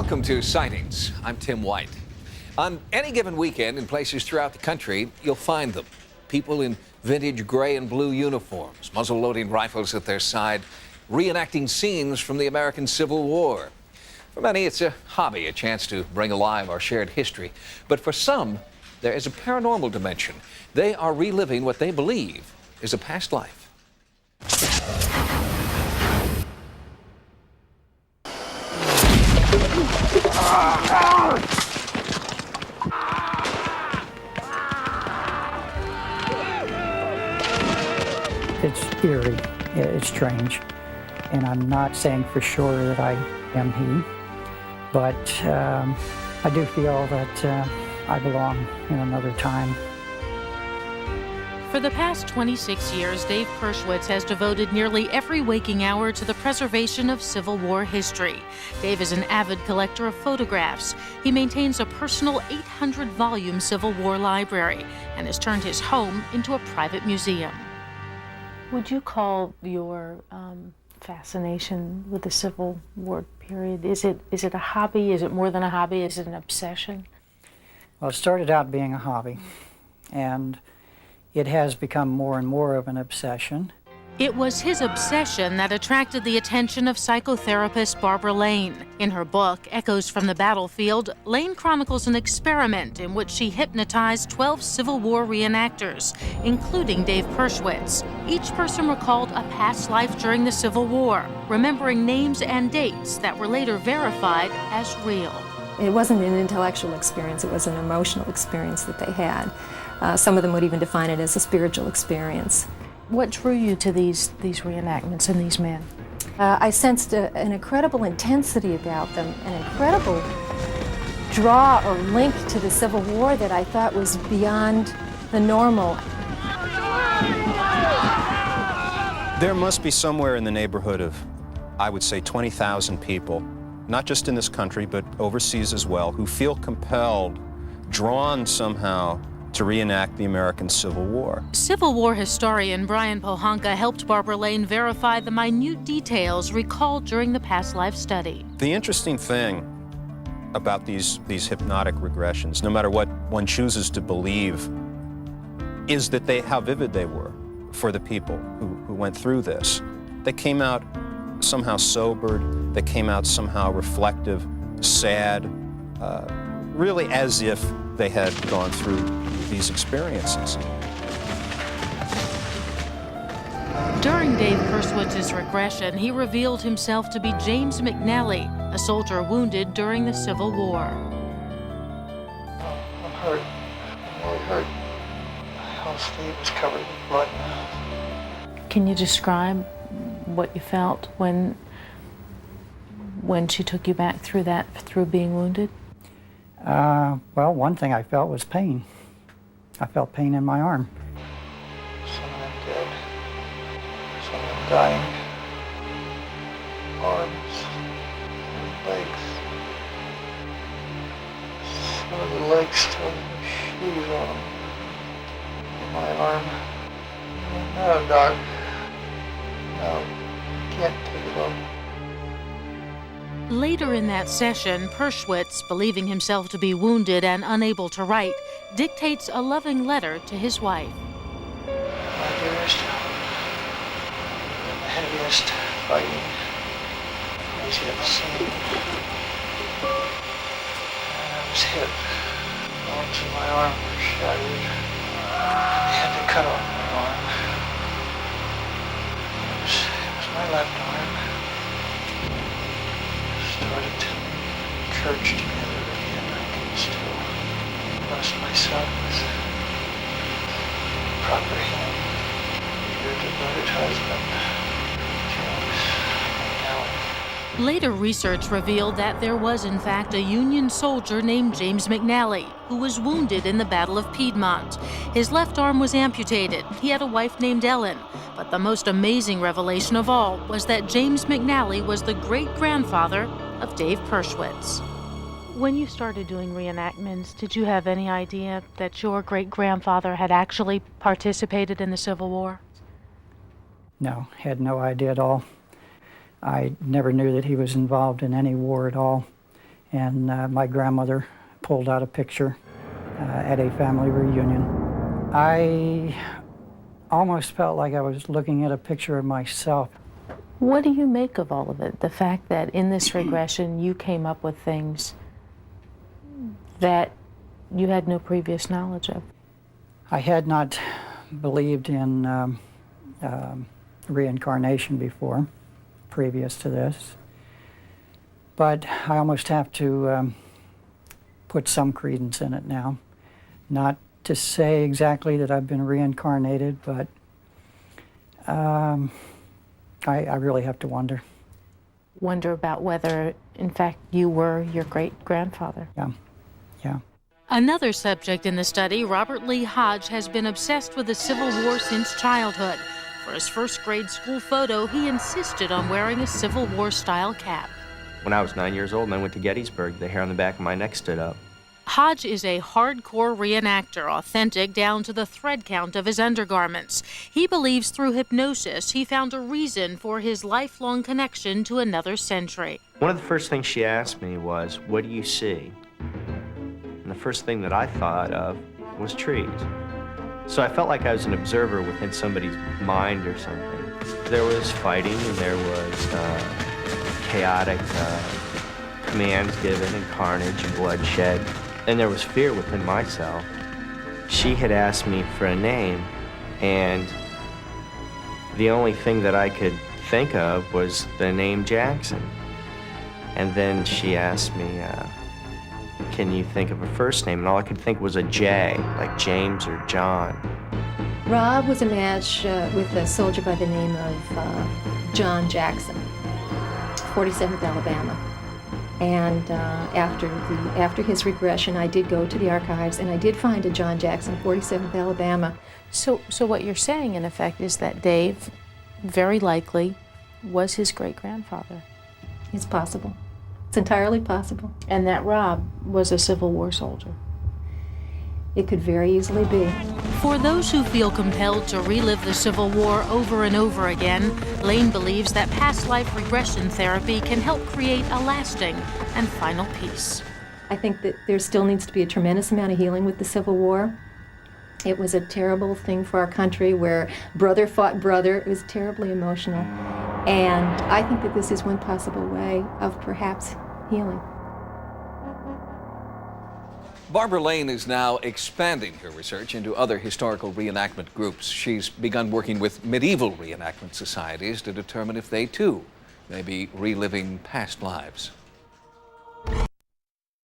Welcome to Sightings. I'm Tim White. On any given weekend in places throughout the country, you'll find them. People in vintage gray and blue uniforms, muzzle-loading rifles at their side, reenacting scenes from the American Civil War. For many, it's a hobby, a chance to bring alive our shared history. But for some, there is a paranormal dimension. They are reliving what they believe is a past life. It's eerie, it's strange, and I'm not saying for sure that I am he, but I do feel that I belong in another time. For the past 26 years, Dave Perschwitz has devoted nearly every waking hour to the preservation of Civil War history. Dave is an avid collector of photographs. He maintains a personal 800-volume Civil War library and has turned his home into a private museum. Would you call your fascination with the Civil War period, is it a hobby? Is it more than a hobby? Is it an obsession? Well, it started out being a hobby, and it has become more and more of an obsession. It was his obsession that attracted the attention of psychotherapist Barbara Lane. In her book, Echoes from the Battlefield, Lane chronicles an experiment in which she hypnotized 12 Civil War reenactors, including Dave Perschwitz. Each person recalled a past life during the Civil War, remembering names and dates that were later verified as real. It wasn't an intellectual experience, it was an emotional experience that they had. Some of them would even define it as a spiritual experience. What drew you to these reenactments and these men? I sensed an incredible intensity about them, an incredible draw or link to the Civil War that I thought was beyond the normal. There must be somewhere in the neighborhood of, I would say, 20,000 people, not just in this country, but overseas as well, who feel compelled, drawn somehow, to reenact the American Civil War. Civil War historian Brian Pohanka helped Barbara Lane verify the minute details recalled during the past life study. The interesting thing about these hypnotic regressions, no matter what one chooses to believe, is that how vivid they were for the people who went through this. They came out somehow sobered, they came out somehow reflective, sad, really as if they had gone through these experiences. During Dave Perschwitz's regression, he revealed himself to be James McNally, a soldier wounded during the Civil War. I'm hurt. I'm really hurt. My whole sleeve is covered with blood now. Can you describe what you felt when she took you back through being wounded? Well, one thing I felt was pain. I felt pain in my arm. Some of them dead. Some of them dying. Arms. Legs. Some of the legs still have shoes on them. My arm. No, Doc. No. Can't take it off. Later in that session, Perschwitz, believing himself to be wounded and unable to write, dictates a loving letter to his wife. My dearest, the heaviest fighting as yet seen. I was hit. Bones in my arm were shattered. They had to cut off my arm. It was my left arm. Started church together again. I can still bless myself with proper healing. Your devoted husband, James McNally. Later research revealed that there was in fact a Union soldier named James McNally who was wounded in the Battle of Piedmont. His left arm was amputated. He had a wife named Ellen. But the most amazing revelation of all was that James McNally was the great-grandfather of Dave Perschwitz. When you started doing reenactments, did you have any idea that your great-grandfather had actually participated in the Civil War? No, had no idea at all. I never knew that he was involved in any war at all. and my grandmother pulled out a picture at a family reunion. I almost felt like I was looking at a picture of myself. What do you make of all of it? The fact that in this regression you came up with things that you had no previous knowledge of. I had not believed in reincarnation before, previous to this, but I almost have to put some credence in it now. Not to say exactly that I've been reincarnated, but I really have to wonder. Wonder about whether, in fact, you were your great-grandfather. Yeah. Another subject in the study, Robert Lee Hodge, has been obsessed with the Civil War since childhood. For his first grade school photo, he insisted on wearing a Civil War-style cap. When I was 9 years old and I went to Gettysburg, the hair on the back of my neck stood up. Hodge is a hardcore reenactor, authentic down to the thread count of his undergarments. He believes through hypnosis he found a reason for his lifelong connection to another century. One of the first things she asked me was, "What do you see?" And the first thing that I thought of was trees. So I felt like I was an observer within somebody's mind or something. There was fighting and there was chaotic commands given and carnage and bloodshed. And there was fear within myself. She had asked me for a name, and the only thing that I could think of was the name Jackson. And then she asked me, can you think of a first name? And all I could think was a J, like James or John. Rob was a match with a soldier by the name of John Jackson, 47th Alabama. And after his regression, I did go to the archives, and I did find a John Jackson, 47th Alabama. So what you're saying, in effect, is that Dave, very likely, was his great-grandfather. It's possible. It's entirely possible. And that Rob was a Civil War soldier. It could very easily be. For those who feel compelled to relive the Civil War over and over again, Lane believes that past life regression therapy can help create a lasting and final peace. I think that there still needs to be a tremendous amount of healing with the Civil War. It was a terrible thing for our country where brother fought brother. It was terribly emotional. And I think that this is one possible way of perhaps healing. Barbara Lane is now expanding her research into other historical reenactment groups. She's begun working with medieval reenactment societies to determine if they, too, may be reliving past lives.